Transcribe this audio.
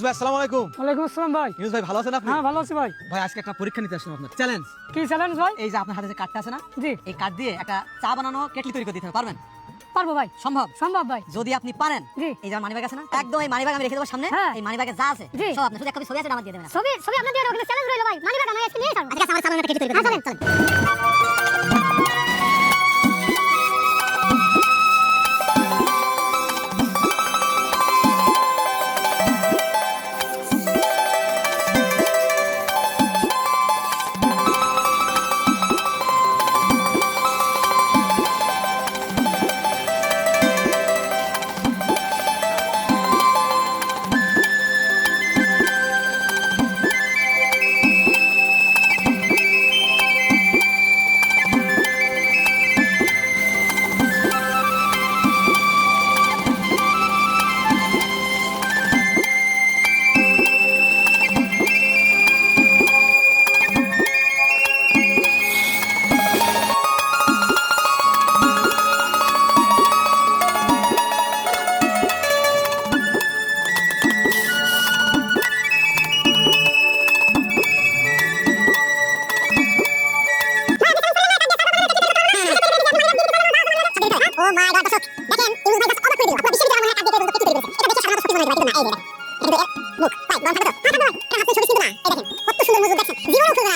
ভাই আসসালামু আলাইকুম। ওয়ালাইকুম আসসালাম ভাই। ইউনুস ভাই ভালো আছেন আপনি? হ্যাঁ ভালো আছি ভাই। ভাই আজকে একটা পরীক্ষা নিতে আসলাম আপনার। চ্যালেঞ্জ। কি চ্যালেঞ্জ ভাই? এই যে আপনার হাতে যে কার্ডটা আছে না? জি এই কার্ড দিয়ে একটা চা বানানো কেটলি তৈরি করে দিতে হবে, পারবেন? পারবো ভাই। সম্ভব? সম্ভব ভাই। যদি আপনি পারেন, জি। এই যে মানিব্যাগ আছে না? একদম এই মানিব্যাগ আমি রেখে দেব সামনে। হ্যাঁ। এই মানিব্যাগে যা আছে জি। সব আপনি শুধু একটা ছবি আছে আমার দিয়ে দেবেন। ছবি ছবি আপনার দিয়ে দাও, কিন্তু চ্যালেঞ্জ রইলো ভাই। মানিব্যাগ আমি আজকে নিয়ে যাবো। আচ্ছা আমার সামনে একটা কেটে তৈরি করে চলেন চলেন। ও মাই গড দর্শক দেখেন ইউনুস ভাই জাস্ট অবাক করে দিল। আপনার বিশ্ববিদ্যালয় মনে হয় কাজ দিয়ে কেটে তৈরি করেছে। এটা দেখে সাধারণ সত্যি মনে হয় কিন্তু না, এই দেখেন। কিন্তু মুখ ভাই বন্ধ থাকো তো। হাতে ভাই হাতে ছবি ছিল না, এই দেখেন কত সুন্দর মজুদ দেখেন। জীবনেও খুলবে না